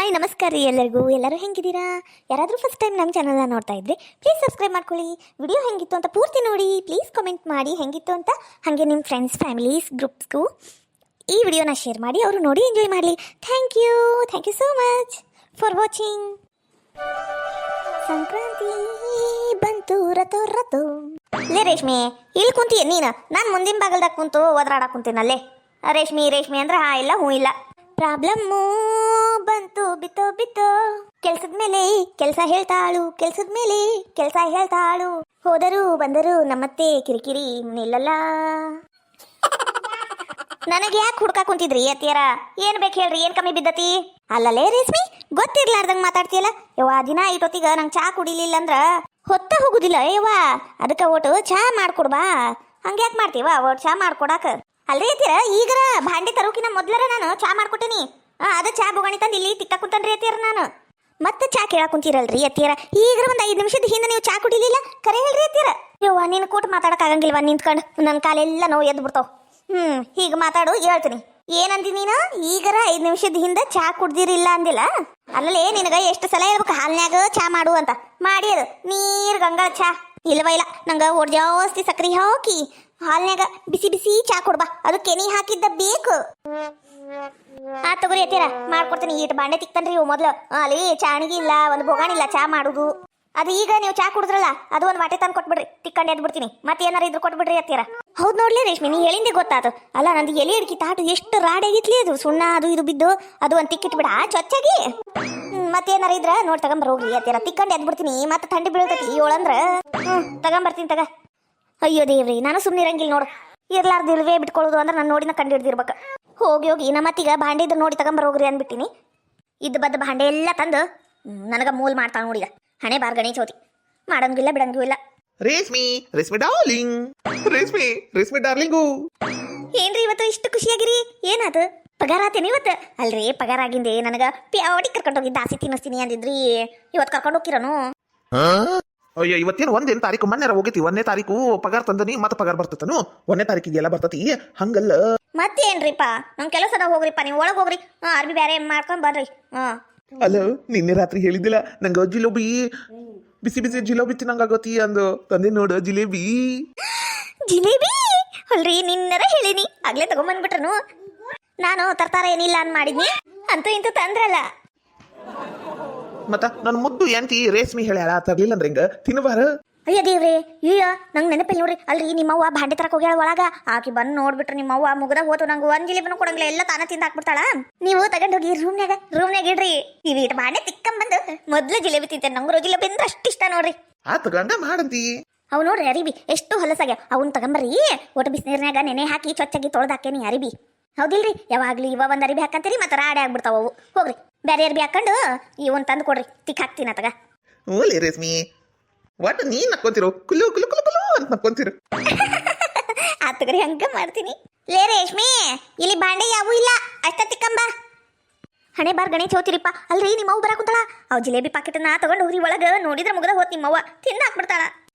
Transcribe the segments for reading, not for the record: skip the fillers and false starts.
Hi ನಮಸ್ಕಾರ ರೀ ಎಲ್ಲರಿಗೂ. ಎಲ್ಲರೂ ಹೆಂಗಿದ್ದೀರಾ? ಯಾರಾದರೂ ಫಸ್ಟ್ ಟೈಮ್ ನಮ್ಮ ಚಾನಲ್ನ ನೋಡ್ತಾ ಇದ್ರೆ ಪ್ಲೀಸ್ ಸಬ್ಸ್ಕ್ರೈಬ್ ಮಾಡ್ಕೊಳ್ಳಿ. ವಿಡಿಯೋ ಹೆಂಗಿತ್ತು ಅಂತ ಪೂರ್ತಿ ನೋಡಿ, ಪ್ಲೀಸ್ ಕಮೆಂಟ್ ಮಾಡಿ ಹೆಂಗಿತ್ತು ಅಂತ. ಹಾಗೆ ನಿಮ್ಮ ಫ್ರೆಂಡ್ಸ್ ಫ್ಯಾಮಿಲೀಸ್ ಗ್ರೂಪ್ಸ್ಗೂ ಈ ವಿಡಿಯೋನ ಶೇರ್ ಮಾಡಿ, ಅವರು ನೋಡಿ ಎಂಜಾಯ್ ಮಾಡಲಿ. Thank you so much for watching. Sankranti ಬಂತು ರಥೋ ರಥೋ. ಲೇ ರೇಷ್ಮೆ, ಇಲ್ಲಿ ಕುಂತೀಯ ನೀನು? ನಾನು ಮುಂದಿನ ಭಾಗಲ್ದಾಗ ಕುಂತು ಒದರಾಡಕ್ಕೆ ಕುಂತೀನಲ್ಲೇ. ರೇಷ್ಮೆ ಅಂದ್ರೆ ಹಾ ಇಲ್ಲ ಹೂ ಇಲ್ಲ. ಪ್ರಾಬ್ಲಮ್ಮು ಬಂತು ಬಿತ್ತೋ ಬಿತ್ತೋ. ಕೆಲ್ಸದ ಮೇಲೆ ಕೆಲಸ ಹೇಳ್ತಾಳು, ಕೆಲ್ಸದ ಮೇಲೆ ಕೆಲಸ ಹೇಳ್ತಾಳು. ಹೋದರು ಬಂದರು ನಮ್ಮತ್ತೆ ಕಿರಿಕಿರಿ ನಿಲ್ಲಲ್ಲ. ನನಗೆ ಯಾಕೆ ಹುಡ್ಕಾ ಕುಂತಿದ್ರಿ ಅತ್ತಿಯರ? ಏನ್ ಬೇಕು ಹೇಳ್ರಿ, ಏನ್ ಕಮ್ಮಿ ಬಿದ್ದತಿ? ಅಲ್ಲಲೇ ರೇಷ್ಮಿ, ಗೊತ್ತಿರ್ಲಾರ್ದಂಗ್ ಮಾತಾಡ್ತೀಯಲ್ಲ. ಯವ್ವ ದಿನ ಇಟ್ಟೊತ್ತಿಗ ನಂಗೆ ಚಾ ಕುಡಿಲಿಲ್ಲ ಅಂದ್ರ ಹೊತ್ತ ಹೋಗುದಿಲ್ಲ ಯವ್ವ. ಅದಕ್ಕೆ ಒಟ್ಟು ಚಾ ಮಾಡ್ಕೊಡ್ಬಾ. ಹಂಗ್ಯಾಕ್ ಮಾಡ್ತೀವ ಒಟ್ಟು ಚಾ ಮಾಡ್ಕೊಡಾಕ? ಅಲ್ರಿ ಅತ್ತಿಯರ, ಈಗರ ಭಾಂಡೆ ತರೋಕಿನ ಮೊದ್ಲರ ನಾನು ಚಾ ಮಾಡ್ಕೊಟ್ಟೇನಿ. ಅದ ಚಾ ಬೊಗಣಿ ತಂದು ಇಲ್ಲಿ ತಿಕ್ಕ ಕುಂತನ್ರಿ ಅತ್ತಿಯರ. ನಾನು ಮತ್ತೆ ಚಾ ಕೇಳಾಕ್ ಕುಂತೀರಲ್ರಿ ಅತ್ತಿಯರ. ಈಗರ ಒಂದ್ 5 ನಿಮಿಷದ ಹಿಂದೆ ನೀವು ಚಾ ಕುಡಿಲಿಲ್ಲ, ಕರೆ ಹೇಳ್ರಿ ಅತ್ತಿಯರ. ಯವ್ವ ನಿನ್ ಕೂಟ ಮಾತಾಡಕ್ ಆಗಂಗಿಲ್ವ ನಿಂತ್ಕೊಂಡು? ನನ್ನ ಕಾಲೆಲ್ಲ ನೋವು ಎದ್ದು ಬಿಡ್ತಾವ. ಹೀಗೆ ಮಾತಾಡು, ಹೇಳ್ತೀನಿ. ಏನಂದಿ ನೀನು? ಈಗರ 5 ನಿಮಿಷದ ಹಿಂದೆ ಚಾ ಕುಡ್ದಿರಿಲ್ಲ ಅಂದಿಲ್ಲ. ಅಲ್ಲೇ ನಿನಗ ಎಷ್ಟು ಸಲ ಹೇಳ್ಬೇಕು ಹಾಲ್ನ್ಯಾಗ ಚಾ ಮಾಡು ಅಂತ. ಮಾಡಿ ಅದು ನೀರ್ ಗಂಗಾ ಚಾ ಇಲ್ವ ಇಲ್ಲ. ನಂಗೆ ಒಡ್ ಜಾಸ್ತಿ ಸಕ್ರಿ ಹಾಕಿ ಹಾಲ್ನ್ಯಾಗ ಬಿಸಿ ಬಿಸಿ ಚಾ ಕೊಡ್ಬಾ. ಅದು ಕೆನಿ ಹಾಕಿದ್ದ ಬೇಕು. ತಗೋರಿ ಅತ್ತೀರ, ಮಾಡ್ಕೊಡ್ತೀನಿ. ಈಟ್ ಬಾಂಡೆ ತಿಕ್ತನ್ರಿ ಇವು ಮೊದ್ಲು. ಅಲ್ಲಿ ಚಾಣಿಗೆ ಇಲ್ಲ, ಒಂದು ಬೊಗಾಣಿಲ್ಲ ಚಾ ಮಾಡುದು. ಅದು ಈಗ ನೀವು ಚಾ ಕುಡಿದ್ರಲ್ಲ, ಅದು ಒಂದು ವಾಟೆ ತಂದು ಕೊಟ್ಬಿಡ್ರಿ, ತಿಕ್ಕೊಂಡು ಎದ್ದು ಬಿಡ್ತೀನಿ. ಮತ್ತೆ ಏನಾರ ಇದ್ರು ಕೊಟ್ಬಿಡ್ರಿ ಅತ್ತೀರ. ಹೌದು ನೋಡ್ಲಿ ರೇಷ್ಮೆ, ನೀ ಹೇಳಿಂದೆ ಗೊತ್ತಾತು. ಅಲ್ಲ ನಂದು ಎಲೆ ಅಡಿಕೆ ತಾಟು ಎಷ್ಟು ರಾಡಾಗಿತ್ಲಿ. ಅದು ಸುಣ್ಣ ಅದು ಇದು ಬಿದ್ದು ಅದು ಒಂದು ತಿಕ್ಕಿಟ್ಬಿಡ ಚೊಚ್ಚಾಗಿ. ಮತ್ತೇನಾರ ಇದ್ರ ನೋಡಿ ತಗೊಂಬರೋಗ್ರಿ ಅತ್ತೀರ, ತಿಕ್ಕೊಂಡು ಎದ್ದು ಬಿಡ್ತೀನಿ. ಮತ್ತೆ ಥಂಡಿ ಬೀಳ್ತೈತಿ ಏಳಂದ್ರ. ತಗೊಂಬರ್ತೀನಿ ತಗ. ಅಯ್ಯೋ ದೇವ್ರಿ, ನಾನು ಸುಮ್ಮನೆ ಇರಂಗಿಲ್ಲ ನೋಡು. ಇರ್ಲಾರ್ದು ಇಲ್ವೇ ಬಿಟ್ಕೊಳ್ಳೋದು ಅಂದ್ರೆ ನಾನು ನೋಡಿನ ಕಂಡು ಹಿಡ್ದಿರ್ಬೇಕು. ಹೋಗಿ ಹೋಗಿ ನಮ್ಮತ್ತೀಗ ಭಾಂಡೆ ಇದ್ರೆ ನೋಡಿ ತಗೊಂಬರೋಗ್ರಿ ಅಂದ್ಬಿಟ್ಟಿನಿ. ಇದ್ದು ಬದ್ದು ಭಾಂಡೆ ಎಲ್ಲ ತಂದು ನನಗೆ ಮೂಲ್ ಮಾಡ್ತಾ ನೋಡಿದ. ಹಣೆ ಬಾರ್ ಗಣೇಶ ಹೋತಿ, ಮಾಡಂಗಿಲ್ಲ ಬಿಡಂಗೂ ಇಲ್ಲ. ರೇಷ್ಮಿ ಡಾರ್ಲಿಂಗ್, ರೇಷ್ಮಿ ಡಾರ್ಲಿಂಗು. ಏನ್ರಿ ಇವತ್ತು ಇಷ್ಟು ಖುಷಿಯಾಗಿರಿ? ಏನಾದು? ಪಗಾರ ಆತೇನೆ ಇವತ್ತು? ಅಲ್ರಿ ಪಗಾರ ಆಗಿಂದೆ. ನನಗೆ ಪ್ಯಾವಡಿ ಕರ್ಕೊಂಡು ಹೋಗಿದ್ದ, ಆಸೆ ತಿನ್ನಿಸ್ತೀನಿ ಅಂದಿದ್ರಿ. ಇವತ್ತು ಕರ್ಕೊಂಡು ಹೋಗಿರನು? ಅಯ್ಯೋ, ಇವತ್ತೇನು 1 ತಾರೀಕು ಮೊನ್ನೆ ಹೋಗಿತಿ. 1ನೇ ತಾರೀಕು ಪಗಾರ ತಂದನಿ, ಮತ್ತೆ ಪಗಾರ ಬರ್ತತನು. 1ನೇ ತಾರೀಕಿಗೆ ಎಲ್ಲ ಬರ್ತತಿ. ಹಂಗಲ್ಲ ಮತ್ತೇನ್ರಿಪ್ಪ, ನಮ್ ಕೆಲಸದ ಹೋಗ್ರಿಪ್ಪ. ನೀವು ಒಳಗೆ ಹೋಗ್ರಿ, ಅರ್ಬಿ ಬೇರೆ ಮಾಡ್ಕೊಂಡ್ ಬರ್ರಿ. ಅಲ್ಲ, ನಿನ್ನೆ ರಾತ್ರಿ ಹೇಳಿದ್ದಿಲ್ಲ ನಂಗೆ ಜಿಲೇಬಿ, ಬಿಸಿ ಬಿಸಿ ಜಿಲೇಬಿ ತಿನ್ನಂಗಾಗತಿ ಅಂದು ತಂದೆ ನೋಡು. ಜಿಲೇಬಿ ಅಲ್ರಿ, ನಿನ್ನರ ಹೇಳಿನಿ ಆಗ್ಲೇ ತಗೊಂಬಂದ್ಬಿಟ್ರನು. ನಾನು ತರ್ತಾರ ಏನಿಲ್ಲ ಅನ್ ಮಾಡಿದ್ನಿ, ಅಂತೂ ಇಂತೂ ತಂದ್ರಲ್ಲ. ಮತ್ತ ನನ್ನ ಮುದ್ದು ಎಂತಿ ರೇಷ್ಮಿ ಹೇಳ್ಯಾಳ, ತರ್ಲಿಲ್ಲ ಅಂದ್ರೆ ಹಿಂಗ ತಿನ್ನಬಾರ. ಅಯ್ಯ ದೇವ್ರಿ, ಅಯ್ಯ ನಂಗೆ ನೆನಪಿಲ್ಲ ನೋಡ್ರಿ. ಅಲ್ರಿ ನಿಮ್ಮವ್ವ ಭಾಂಡೆ ತರಕ್ ಹೋಗ್ಯಾಳ ಒಳಗ. ಆಕಿ ಬಂದು ನೋಡ್ಬಿಟ್ರೆ ನಿಮ್ಮವ್ವ ಮುಗ್ದ ಹೋತು. ನಂಗೆ 1 ಜಿಲೇಬಿನೂ ಕೊಡಂಗಿಲ್ಲ, ಎಲ್ಲ ತಾನ ತಿಂದ ಹಾಕ್ಬಿಡ್ತಾಳ. ನೀವು ತಗೊಂಡೋಗಿ ರೂಮ್ನಾಗ ಇಡ್ರಿ. ಇವಿಟ್ಟು ಭಾಂಡೆ ತಿಕ್ಕಂಬಂದು ಮೊದ್ಲು ಜಿಲೇಬಿ ತಿಂತೇನೆ. ನಂಗೆ ಜಿಲೇಬಿ ಅಂದ್ರೆ ಅಷ್ಟು ಇಷ್ಟ ನೋಡ್ರಿ. ತಗೊಂಡ ಮಾಡಂತಿ. ಅವು ನೋಡ್ರಿ ಅರಿಬಿ ಎಷ್ಟು ಹೊಲಸಾಗ್ಯಾವ. ಅವ್ನ ತಗೊಂಬರ್ರಿ, ಒಟ್ಟು ಬಿಸಿನೀರ್ನಾಗ ನೆನೆ ಹಾಕಿ ಚೊಚ್ಚಾಗಿ ತೊಳ್ದಾಕೇನಿ ಅರಿಬಿ. ಹೌದಿಲ್ರಿ? ಯಾವಾಗ್ಲಿ ಇವ ಒಂದು ಅರಿಬಿ ಹಾಕಂತೀರಿ, ಮತ್ತೆ ರಾಡೆ ಆಗ್ಬಿಡ್ತಾವ ಅವು. ಹೋಗ್ರಿ ಬೇರೆ ಅರ್ಬಿ ಹಾಕೊಂಡು ಇವನ್ ತಂದು ಕೊಡ್ರಿ, ತಿಕ್ ಹಾಕ್ತೀನಿ ಅತಗ. ಓಲೆ ರೇಷ್ಮಿ, ಒಟ್ಟು ನೀನ್ ನಕ್ಕೊಂತಿರು, ಕುಲು ಕುಲು ಕುಲು ಕುಲು ಅಂತ ನಕ್ಕೊಂತಿರು. ಆತಗ್ರಿ ಹಂಗ ಮಾಡ್ತೀನಿ. ಲೇ ರೇಷ್ಮಿ, ಇಲ್ಲಿ ಬಾಂಡೆ ಯಾವೂ ಇಲ್ಲ, ಅಷ್ಟ ತಿಕ್ಕಂಬ. ಹಣೆ ಬಾರ್ ಗಣೇಶ ಹೋತಿರಿಪ್ಪ. ಅಲ್ರಿ ನಿಮ್ಮವ್ವ ಬರ ಕುಂತಾಳ. ಅವ್ ಜಿಲೇಬಿ ಪಾಕೆಟ್ನ ತಗೊಂಡು ಹೋಗ್ರಿ ಒಳಗ. ನೋಡಿದ್ರೆ ಮುಗ್ದ ಹೋತ್ ನಿಮ್ಮವ್ವ, ತಿಂದ ಹಾಕ್ಬಿಡ್ತಾಳ.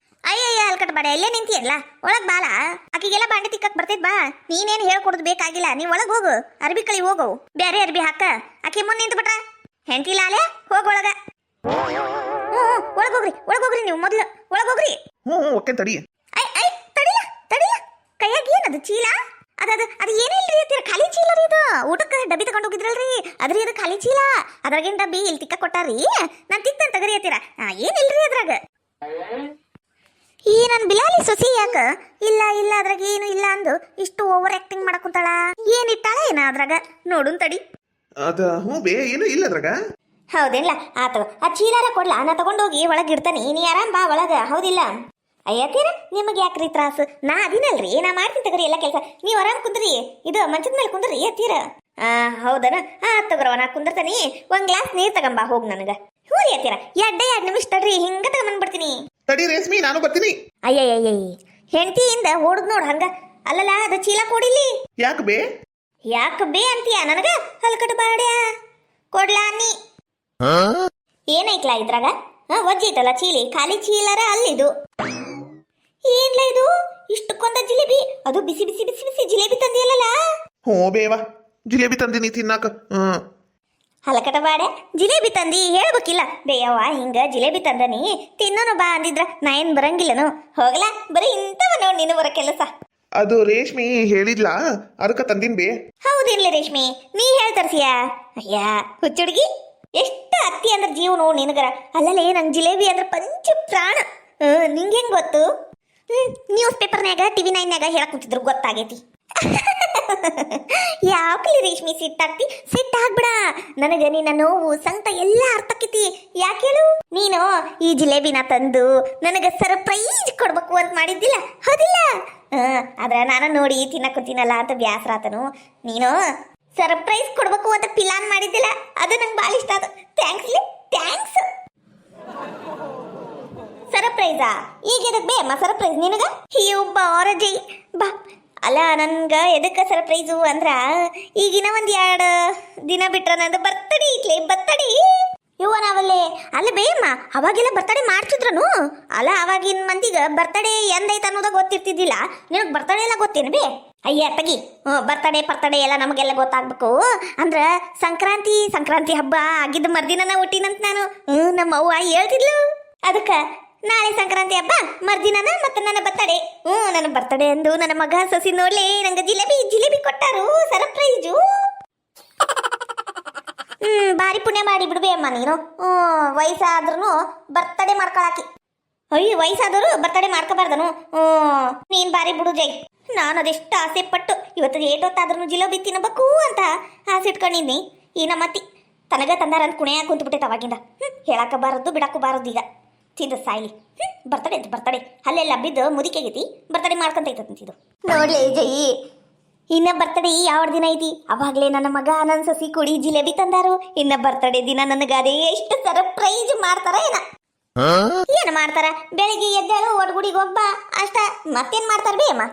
ಅಯ್ಯಯ್ಯ ಅಲ್ಕಟ್ ಬಾಡ, ಎಲ್ಲೇ ನಿಂತಿಯಲ್ಲ, ಒಳಗ್ ಬಾಲ. ಆಕಿಗೆಲ್ಲ ಬಾಂಡೆ ತಿಕ್ಕಕ್ ಬರ್ತೈತ್ ಬಾ. ನೀನೇನು ಹೇಳ್ಕೊಡುದು ಬೇಕಾಗಿಲ್ಲ. ನೀವ್ ಒಳಗ್ ಹೋಗು, ಅರ್ಬಿ ಕಳಿ ಹೋಗು, ಬೇರೆ ಅರ್ಬಿ ಹಾಕ. ಆಕಿ ಮುಂದೆ ನಿಂತು ಬಿಟ್ರ ಹೆಂಟಿಲ್ಲ ಅಲೆ, ಹೋಗ ಒಳಗ. ಒಳಗೋಗ್ರಿ ನೀವು ಮೊದ್ಲು, ಒಳಗೋಗ್ರಿ. ಓಕೆ ತಡಿ. ತಡಿಲ ಕೈಯಾಗ ಏನದು ಚೀಲ? ಅದು ಏನಿಲ್ರಿ ಅಂತೀರ, ಖಾಲಿ ಚೀಲ ರೀ ಇದು. ಊಟಕ್ಕೆ ಡಬ್ಬಿ ತಗೊಂಡು ಹೋಗಿದ್ರಲ್ರಿ, ಅದ್ರಿ ಅದು ಖಾಲಿ ಚೀಲ. ಅದ್ರಾಗೇನ್ ಡಬ್ಬಿ ಇಲ್ಲಿ ತಿಕ್ಕ ಕೊಟ್ಟಾರಿ. ನಾನ್ ತಿಕ್ತೇನೆ ತಗರಿ ಅಂತೀರ. ಏನಿಲ್ರಿ ಅದ್ರಾಗ. ಈ ನನ್ ಬಿಲಾಲಿ ಸೊಸಿ ಯಾಕ ಇಲ್ಲ ಅದ್ರಾಗ ಏನು ಇಲ್ಲ ಅಂದು ಇಷ್ಟು ಓವರ್ ಆಕ್ಟಿಂಗ್ ಮಾಡಕುಂತಾಳ. ಏನಿಟ್ಟಾಳ ಏನ ಅದ್ರಾಗ? ನೋಡುನ್ ತಡಿ. ಅದ ಬೇ ಏನು ಇಲ್ಲ ಅದ್ರಾಗ. ಹೌದೇನ್ಲ? ಆತು, ಆ ಚೀಲಾರ ಕೊಡ್ಲಾ? ನಾ ತಗೊಂಡೋಗಿ ಒಳಗೆ ಇಡ್ತಾನೆ, ನೀ ಆರಾಮ್ ಬಾ ಒಳಗ. ಹೌದಿಲ್ಲ? ಅಯ್ಯತ್ತೀರ ನಿಮಗೆ ಯಾಕ್ರಿ ತ್ರಾಸು? ನಾ ಅದಿನಲ್ರಿ, ನಾ ಮಾಡ್ತೀನಿ ತಗರಿ ಎಲ್ಲ ಕೆಲಸ. ನೀವು ಆರಾಮ್ ಕುಂದ್ರಿ, ಇದು ಮಂಚದ ಮೇಲೆ ಕುಂದ್ರಿ ಅತ್ತೀರ. ಹೌದನ? ತಗೋರವ, ನಾ ಕುಂದಿರ್ತಾನಿ. 1 ಗ್ಲಾಸ್ ನೀರ್ ತಗೊಂಬಾ ಹೋಗ್ ನನಗ. ಹೂರಿ ಅತ್ತೀರ, 2 ನಿಮಿಷ ತಡ್ರಿ, ಹಿಂಗ ತಗೊಂಬಂದ್ಬಿಡ್ತೀನಿ. ತಡಿ ರೇಷ್ಮಿ, ನಾನು ಬರ್ತೀನಿ. ಅಯ್ಯಯ್ಯ, ಹೆಂಡತಿಯಿಂದ ಓಡುದ್ ನೋಡ್ ಹಂಗ. ಅಲ್ಲಲ್ಲ, ಅದು ಚೀಲ ಕೊಡಿಲಿ. ಯಾಕೆ ಬೇ ಅಂತೀಯ ನನಗ? ಹಲ್ಕಟ್ ಬಾಡ್ಯಾ ಕೊಡ್ಲಾ ನೀ? ಏನೈತ್ಲಾ ಇದ್ರಾಗ? ಒಜ್ಜೈತಲ್ಲ ಚೀಲಿ, ಖಾಲಿ ಚೀಲರ ಅಲ್ಲಿದು. ಏನ್ಲ ಇದು ಇಷ್ಟಕ್ಕೊಂದ ಜಿಲೇಬಿ? ಅದು ಬಿಸಿ ಬಿಸಿ ಬಿಸಿ ಬಿಸಿ ಜಿಲೇಬಿ ತಂದಿಯಲ್ಲ. ಬೇವಾ, ಜಿಲೇಬಿ ತಂದಿನಿ ತಿನ್ನಾಕ. ಹಲಕಟ ಬಾಡೆ ಜಿಲೇಬಿ ತಂದಿ ಹೇಳ್ಬೇಕಿಲ್ಲ ಬೇಯವ್ವ ಹಿಂಗ ಜಿಲೇಬಿ ತಂದನಿ ತಿನ್ನೋನು ಬಾ ಅಂದಿದ್ರ ನಾ ಏನ್ ಬರಂಗಿಲ್ಲನು ಹೋಗ್ಲಾ ಬರೀ ಇಂಥವ ನೋಡ್ ನೀನು ಬರೋ ಕೆಲಸ. ಅದು ರೇಷ್ಮಿ ಹೇಳಿದ್ಲಾ ಅದಕ್ಕ ತಂದಿನ್ ಬೇ. ಹೌದಿಲ್ಲ ರೇಷ್ಮಿ ನೀ ಹೇಳ್ತರ್ಸಿಯ ಅಯ್ಯ ಹುಚ್ಚುಡ್ಗಿ ಎಷ್ಟು ಅತ್ತಿ ಅಂದ್ರೆ ಜೀವ ನೋವು ನಿನಗರ ಅಲ್ಲಲೇ ನಂಗೆ ಜಿಲೇಬಿ ಅಂದ್ರೆ ಪಂಚ ಪ್ರಾಣ. ನಿಂಗೆ ಹೆಂಗ್ ಗೊತ್ತು? ನ್ಯೂಸ್ ಪೇಪರ್ನ್ಯಾಗ ಟಿವಿ ನೈನ್ಯಾಗ ಹೇಳಕ್ ಕುಂತಿದ್ರು ಗೊತ್ತಾಗೈತಿ. ಯಾಕಲಿ ರೇಷ್ಮಿ ಸಿಟ್ಟಾಗ್ತಿ? ಸಿಟ್ಟಾಗ್ಬಿಡ, ನನಗೆ ನಿನ್ನ ನೋವು ಸಂಕಟ ಎಲ್ಲ ಅರ್ಥಕ್ಕೈತಿ. ಯಾಕೆ ಹೇಳು? ನೀನು ಈ ಜಿಲೇಬಿನ ತಂದು ನನಗೆ ಸರ್ಪ್ರೈಸ್ ಕೊಡ್ಬೇಕು ಅಂತ ಮಾಡಿದ್ದಿಲ್ಲ ಹೌದಿಲ್ಲ? ಆದ್ರ ನಾನು ನೋಡಿ ತಿನ್ನಕುತ್ತೀನಲ್ಲ ಅಂತ ಬ್ಯಾಸರ ಆತನು. ನೀನು ಸರ್ಪ್ರೈಸ್ ಕೊಡ್ಬೇಕು ಅಂತ ಪ್ಲಾನ್ ಮಾಡಿದ್ದಿಲ್ಲ, ಅದು ನಂಗೆ ಭಾಳ ಇಷ್ಟ ಆಯ್ತು. ಥ್ಯಾಂಕ್ಸ್. ಸರ್ಪ್ರೈಸಾ? ಈಗ ಎದಕ್ ಬೇ ಅಮ್ಮ ಸರ್ಪ್ರೈಸ್ ನಿನಗ? ಅಯ್ಯೋ ಬಾರಜಿ ಬಾ. ಅಲ್ಲ ನನ್ಗ ಎದಕ್ಕ ಸರ್ಪ್ರೈಸು ಅಂದ್ರ ಈಗಿನ ಒಂದ್ 2 ದಿನ ಬಿಟ್ರ ನಂದು ಬರ್ತಡೇ ಐತ್ಲೆ. ಬರ್ತಡೇ ಇವ ನಾವಲ್ಲೇ ಅಲ್ಲ ಬೇಯಮ್ಮ ಅವಾಗೆಲ್ಲ ಬರ್ತಡೇ ಮಾಡ್ತಿದ್ರನು. ಅಲ್ಲ ಅವಾಗಿನ ಮಂದಿಗ ಬರ್ತಡೇ ಎಂದೈತೆ ಅನ್ನೋದಾಗ ಗೊತ್ತಿರ್ತಿದ್ದಿಲ್ಲ, ನಿನಗೆ ಬರ್ತಡೇ ಎಲ್ಲ ಗೊತ್ತೇನು ಬೇ? ಅಯ್ಯ ತಗಿ, ಬರ್ತಡೇ ಎಲ್ಲ ನಮಗೆಲ್ಲ ಗೊತ್ತಾಗ್ಬೇಕು ಅಂದ್ರ ಸಂಕ್ರಾಂತಿ ಹಬ್ಬ ಆಗಿದ್ದ ಮರ್ದಿನ ಹುಟ್ಟಿನಂತ ನಾನು. ನಮ್ಮ ಅವ್ವ ಹೇಳ್ತಿದ್ಲು. ಅದಕ್ಕ ನಾಳೆ ಸಂಕ್ರಾಂತಿ ಹಬ್ಬ ಮರ್ದಿನ ಮತ್ತೆ ನನ್ನ ಬರ್ತಡೇ. ನನ್ನ ಬರ್ತಡೇ ಅಂದು ನನ್ನ ಮಗ ಸಸಿ ನೋಡ್ಲಿ ನಂಗೆ ಜಿಲೇಬಿ ಕೊಟ್ಟಾರು ಸರ್ಪ್ರೈಜು. ಭಾರಿ ಪುಣ್ಯ ಮಾಡಿ ಬಿಡ್ಬೇ ಅಮ್ಮ ನೀನು. ವಯಸ್ಸಾದ್ರೂ ಬರ್ತಡೇ ಮಾಡ್ಕೊಳಾಕಿ. ಅಯ್ಯೋ ವಯಸ್ಸಾದವರು ಬರ್ತಡೇ ಮಾಡ್ಕೋಬಾರ್ದನು. ನೀನ್ ಬಾರಿ ಬಿಡು ಜೈ. ನಾನು ಅದೆಷ್ಟು ಆಸೆ ಪಟ್ಟು ಇವತ್ತು ಏಟೊತ್ತಾದ್ರೂ ಜಿಲೇಬಿ ತಿನ್ನಬೇಕು ಅಂತ ಆಸೆ ಇಟ್ಕೊಂಡಿದ್ನಿ. ಈ ನಮ್ಮತ್ತಿ ತನಗ ತಂದಾರ ಅಂತ ಕುಣಿಯಾಕ ಕುಂತ್ಬಿಟ್ಟೈತೆ ಅವಾಗಿಂದ. ಹೇಳಾಕ ಬಾರದು ಬಿಡಾಕು ಬಾರದು. ಈಗ ತಿಂದು ಸಾಯ್ಲಿ. ಬರ್ತಡೇ ಅಲ್ಲೆಲ್ಲ ಬಿದ್ದು ಮುದಿಕೆಗೈತಿ. ಬರ್ತಡೇ ಮಾಡ್ಕೊಂತೈತಂತಿದು ನೋಡ್ಲಿ ಜೈ. ಇನ್ನ ಬರ್ತಡೇ ಯಾವ ದಿನ ಐತಿ ಅವಾಗ್ಲೇ ನನ್ನ ಮಗ ನನ್ನ ಸಸಿ ಕುಡಿ ಜಿಲೇಬಿ ತಂದಾರು. ಇನ್ನ ಬರ್ತಡೇ ದಿನ ನನಗ ಅದೇ ಎಷ್ಟು ಸರ್ಪ್ರೈಸ್ ಮಾಡ್ತಾರ ಏನ್ ಮಾಡ್ತಾರ? ಬೆಳಿಗ್ಗೆ ಎದ್ದಾಳು ಒಡ್ ಗುಡಿಗೆ ಹೋಗ್ಬಾ ಅಷ್ಟ. ಮತ್ತೇನ್ ಮಾಡ್ತಾರ ಬೇ ಅಮ್ಮ?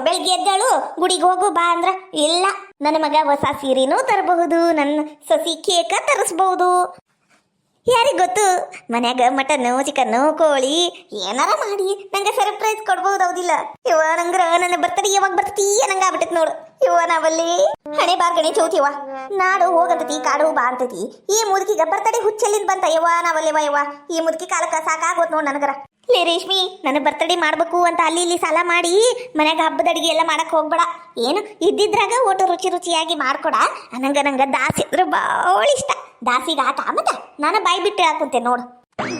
ಬೆಳಿಗ್ಗೆ ಎದ್ದಾಳು ಗುಡಿಗೆ ಹೋಗು ಬಾ ಅಂದ್ರ ಇಲ್ಲ. ನನ್ನ ಮಗ ಹೊಸ ಸೀರೆನೂ ತರಬಹುದು, ನನ್ನ ಸಸಿ ಕೇಕ ತರಿಸ್ಬಹುದು. ಯಾರಿಗ್ ಗೊತ್ತು, ಮನ್ಯಾಗ ಮಟನ್ ಚಿಕನ್ ಕೋಳಿ ಏನಾರ ಮಾಡಿ ನಂಗೆ ಸರ್ಪ್ರೈಸ್ ಕೊಡ್ಬಹುದು. ಹೌದಿಲ್ಲ ಇವ? ನಂಗ್ರ ನನ್ನ ಬರ್ತಡೇ ಯಾವಾಗ ಬರ್ತತಿ ನಂಗ ಆಗ್ಬಿಟ್ಟೈತಿ ನೋಡು. ಇವ ನಾವಲ್ಲಿ ಹಣೆ ಬಾರ್ಗಣೆ ಚೌತಿವ ನಾಡು ಹೋಗಂತತಿ ಕಾಡು ಬಾ ಅಂತತಿ. ಈ ಮುದುಕಿಗ ಬರ್ತಡೇ ಹುಚ್ಚೆಲ್ಲಿಂದ ಬಂತ ಯವ್ವ ನಾವಲ್ಲೇವ ಯವ್ವ. ಈ ಮುದುಕಿ ಕಾಲಕ್ಕ ಸಾಕಾಗೋತ್ ನೋಡ್ ನನಗರ. ಲೇ ರೇಷ್ಮಿ, ನನ್ನ ಬರ್ತಡೇ ಮಾಡ್ಬೇಕು ಅಂತ ಅಲ್ಲಿ ಇಲ್ಲಿ ಸಾಲ ಮಾಡಿ ಮನ್ಯಾಗ ಹಬ್ಬದ ಅಡಿಗೆ ಎಲ್ಲ ಮಾಡಕ್ ಹೋಗ್ಬೇಡ. ಏನು ಇದ್ದಿದ್ರಾಗ ಒಟ್ಟು ರುಚಿಯಾಗಿ ಮಾಡ್ಕೊಡ. ನಂಗ ದಾಸಿ ಅಂದ್ರೆ ಬಾಳ ಇಷ್ಟ. ದಾಸಿಗ ಆಟ ಮತ್ತ ನಾನು ಬಾಯಿ ಬಿಟ್ಟು ಹಾಕುಂತೆ ನೋಡು.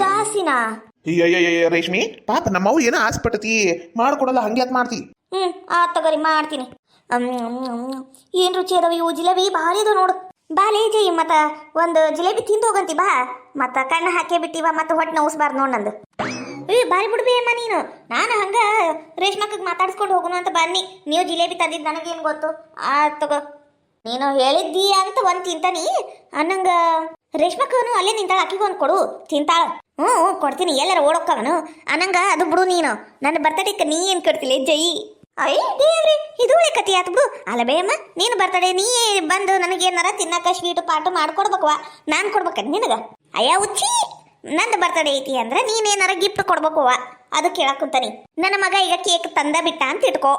ದಾಸಿನ ರೇಷ್ಮಿ ಪಾಪ ನಮ್ಮವ್ ಏನೋ ಆಸ್ಪಟ್ಟತಿ ಮಾಡ್ಕೊಡಲ್ಲ, ಹಂಗ್ಯಾಕ್ ಮಾಡ್ತಿ? ತಗೋರಿ ಮಾಡ್ತೀನಿ. ಏನ್ ರುಚಿ ಅದಾವ ಇವು ಜಿಲೇಬಿ, ಭಾರಿ ಅದಾವ ನೋಡು. ಬಾ ಲೇ ಜೈ, ಮತ್ತ ಒಂದು ಜಿಲೇಬಿ ತಿಂದು ಹೋಗಂತಿ ಬಾ. ಮತ್ತ ಕಣ್ಣು ಹಾಕೇ ಬಿಟ್ಟಿವ, ಮತ್ತ ಹೊಟ್ಟೆ ನೋಸ್ಬಾರ್ದು ನೋಡ್ ನಂದು. ಬಾರಿ ಬಿಡ್ಬೇ ಅಮ್ಮ ನೀನು. ನಾನು ಹಂಗ ರೇಷ್ಮಕ್ಕಗ್ ಮಾತಾಡ್ಸ್ಕೊಂಡು ಹೋಗೋಣ ಅಂತ ಬನ್ನಿ. ನೀವು ಜಿಲೇಬಿ ತಂದಿದ್ದು ನನಗೇನು ಗೊತ್ತು? ತಗೋ, ನೀನು ಹೇಳಿದ್ದಿ ಅಂತ ಒಂದ್ ತಿಂತಾನಿ. ಅನ್ನಂಗ ರೇಷ್ಮಕ್ಕನು ಅಲ್ಲೇ ನಿಂತಾಳ, ಅಕ್ಕಿಗೆ ಒಂದು ಕೊಡು ತಿಂತಾಳ. ಕೊಡ್ತೀನಿ, ಎಲ್ಲರ ಓಡೋಕ್ಕವನು ಅನ್ನಂಗ. ಅದು ಬಿಡು ನೀನು. ನನ್ನ ಬರ್ತಡೇಕ್ಕೆ ನೀ ಏನ್ ಕೊಡ್ತಿಲ್ಲ ಜೈ? ಅಯ್ಯ ದೇವ್ರಿ, ಇದು ಒಳ್ಳೆ ಕತಿ ಆತು ಬಿಡು. ಅಲ್ಲ ಬೇಯಮ್ಮ, ನೀನು ಬರ್ತಡೇ ನೀ ಬಂದು ನನಗೇನಾರ ತಿನ್ನಕ ಸ್ವೀಟು ಪಾಟು ಮಾಡ್ಕೊಡ್ಬೇಕವ. ನಾನು ಕೊಡ್ಬೇಕ ನಿನಗ? ಅಯ್ಯ ಹುಚ್ಚಿ, ನಂದು ಬರ್ತಡೇ ಐತಿ ಅಂದ್ರೆ ನೀನೇನಾರ ಗಿಫ್ಟ್ ಕೊಡ್ಬೇಕವ. ಅದು ಕೇಳಕ್ ಕುಂತಾನಿ. ನನ್ನ ಮಗ ಈಗ ಕೇಕ್ ತಂದ ಬಿಟ್ಟ ಅಂತ ಇಟ್ಕೋ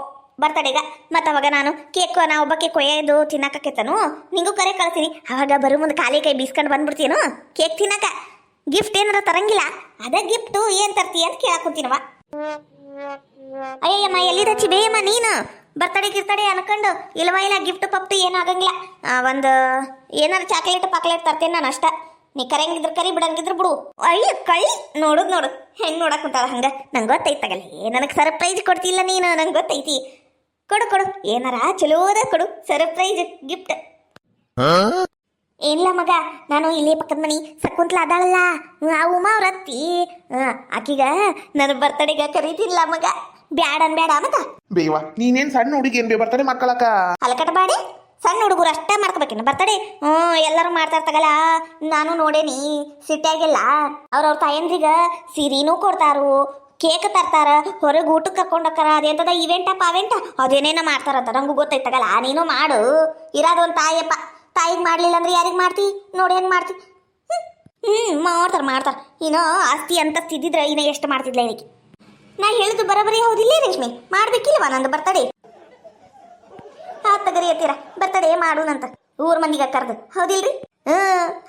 ಬರ್ತಡೇಗ. ಮತ್ತು ಅವಾಗ ನಾನು ಕೇಕ್ ನಾ ಒಬ್ಬಕ್ಕೆ ಕೊಯ್ಯೋದು ತಿನ್ನಕತ್ತೇನು, ನಿಂಗೂ ಕರೆ ಕಳ್ತೀನಿ. ಅವಾಗ ಬರೋ ಮುಂದೆ ಖಾಲಿ ಕೈ ಬೀಸ್ಕೊಂಡು ಬಂದ್ಬಿಡ್ತೀನು ಕೇಕ್ ತಿನ್ನಕ. ಗಿಫ್ಟ್ ಏನಾರ ತರಂಗಿಲ್ಲ, ಅದ ಗಿಫ್ಟು ಏನ್ ತರ್ತೀಯ ಅಂತ ಕೇಳಕ್ ಕುಂತೀನವ. ಅಯ್ಯಮ್ಮ ಎಲ್ಲಿದ ಚಿಬೇಯಮ್ಮ ನೀನು? ಬರ್ತಡೇ ಗಿರ್ತಡೇ ಅನ್ಕೊಂಡು ಇಲ್ಲ ಗಿಫ್ಟ್ ಪಪ್ಟು ಏನೂ ಆಗಂಗಿಲ್ಲ. ಒಂದು ಏನಾರ ಚಾಕ್ಲೇಟ್ ತರ್ತೇನೆ ನಾನು ಅಷ್ಟ. ನೀ ಕರೆಯಂಗಿದ್ರ ಕರಿ, ಬಿಡಂಗಿದ್ರ ಬಿಡು. ಅಯ್ಯ ಕಳ್ಳಿ ನೋಡು ಹೆಂಗ್ ನೋಡಕ್ ಕುಂತಾಳ ಹಂಗ. ನಂಗೆ ಗೊತ್ತೈತಗಲ್ಲ, ನನಗೆ ಸರ್ಪ್ರೈಸ್ ಕೊಡ್ತಿಲ್ಲ ನೀನು, ನಂಗೆ ಗೊತ್ತೈತಿ. ಕೊಡು ಏನಾರ ಚಲೋದ ಕೊಡು ಸರ್ಪ್ರೈಸ್ ಗಿಫ್ಟ್. ಏನಿಲ್ಲ ಮಗ, ನಾನು ಇಲ್ಲೇ ಪಕ್ಕದ ಮನಿ ಸಕುಂತ್ಲ ಅದಾಳಲ್ಲ ಆ ಉಮಾ ಅವ್ರ ಅತ್ತಿ, ಆಕಿಗ ನನ್ನ ಬರ್ತಡೇಗ ಕರೀತಿಲ್ಲ ಮಗ. ಬ್ಯಾಡ ಮತ್ತ ಬೇವಾ ನೀನೇನ್ ಸಣ್ಣ ಹುಡುಗಿ ಏನ್ ಬರ್ತಡೇ ಮಾಡ್ಕೊಳಕ? ಅಲಕಟ ಬಾಡಿ ಸಣ್ಣ ಹುಡುಗರು ಅಷ್ಟೇ ಮಾಡ್ಕೋಬೇಕೇನು ಬರ್ತಡೇ? ಎಲ್ಲರೂ ಮಾಡ್ತಾ ಇರ್ತಾಗಲ್ಲ, ನಾನು ನೋಡೇನಿ ಸಿಟಿಯಾಗೆಲ್ಲ ಅವ್ರವ್ರ ತಾಯಂದ್ರಿಗ ಸೀರೆನೂ ಕೊಡ್ತಾರು, ಕೇಕ್ ತರ್ತಾರ, ಹೊರಗೆ ಊಟಕ್ಕೆ ಕರ್ಕೊಂಡಕ್ಕಾರ. ಅದೇಂತದ ಇವೆಂಟ ಅದೇನೇನೋ ಮಾಡ್ತಾರಂತ, ನಂಗೂ ಗೊತ್ತೈತಗಲ್ಲ. ನೀನು ಮಾಡು, ಇರೋದು ಒಂದು ತಾಯಪ್ಪ. ತಾಯಿಗೆ ಮಾಡ್ಲಿಲ್ಲ ಅಂದ್ರೆ ಯಾರಿಗೆ ಮಾಡ್ತಿ? ನೋಡಿ ಹೆಂಗೆ ಮಾಡ್ತಿ? ಮಾಡ್ತಾರ. ಇನ್ನು ಆಸ್ತಿ ಅಂತ ತಿದ್ದಿದ್ರೆ ಇನ್ನ ಎಷ್ಟು ಮಾಡ್ತಿದ್ಲ ಇದಕ್ಕೆ. ನಾ ಹೇಳಿದ್ದು ಬರೋಬರಿ ಹೌದಿಲ್ಲ ರೇಷ್ಮೆ? ಮಾಡ್ಬೇಕಿಲ್ವಾ ನಂದು ಬರ್ತಡೇ? ತಗರಿ ಎತ್ತೀರ ಬರ್ತಡೇ ಮಾಡೋಣಂತ ಊರ್ ಮಂದಿಗೆ ಕರ್ದು, ಹೌದಿಲ್ರಿ?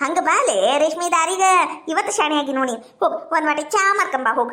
ಹಂಗ ಬಾಲೆ ರೇಷ್ಮೆ ದಾರಿಗ ಇವತ್ತು ಶಾಣೆ ಆಗಿ ನೋಡಿ ಹೋಗ್ ಒಂದ್ ವಾಟಿ ಚಾ ಮಾರ್ಕೊಂಬಾ ಹೋಗ್